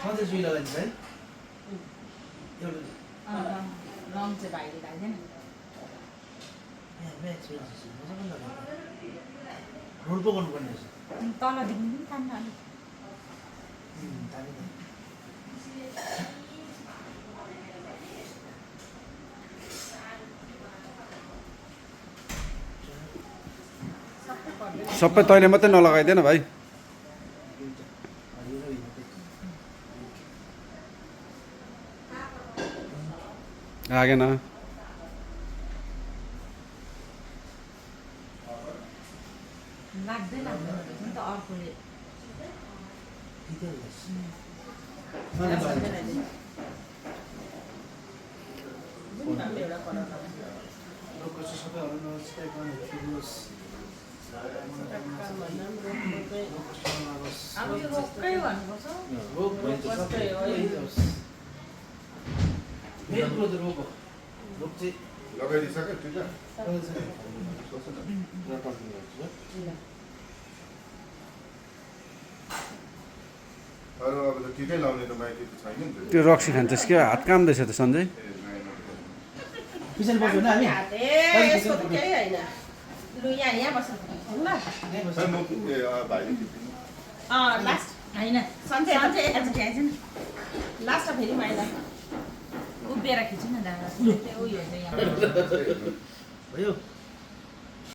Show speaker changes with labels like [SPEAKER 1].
[SPEAKER 1] सधैँ सुई लगाइदिन्छ है एउटा
[SPEAKER 2] रङ चाहिँ भाइले लगाइदिएन
[SPEAKER 1] रोड पो गर्नुपर्ने रहेछ
[SPEAKER 2] तलदेखि पनि तान्न अलिक
[SPEAKER 3] सबै तैँले मात्रै नलगाइदिएन भाइ लागेन
[SPEAKER 2] लाग्दैन रहेछ नि त अर्कोले
[SPEAKER 1] सबै
[SPEAKER 2] अब त्यो रोक्कै भन्नुपर्छ
[SPEAKER 1] मेन कुरो त रोग हो रोग चाहिँ
[SPEAKER 4] लगाइदिइसक्यो टिका अरू अब त टिकै लाउने त माइती त छैन नि त
[SPEAKER 3] त्यो रक्सी खान्छस् कि हात काम्दैछ त सञ्जय
[SPEAKER 1] पछाडि बस्यो भने हामी
[SPEAKER 5] यसको त केही होइन लु यहाँ बस्नु ल
[SPEAKER 4] खै म भाइले टिप्दिनु
[SPEAKER 5] लास्ट
[SPEAKER 2] होइन
[SPEAKER 5] सन्चै लास्ट फेरि माइला
[SPEAKER 2] उभिएर खिच्नु न दादा त्यो उयो चाहिँ यहाँ
[SPEAKER 1] भयो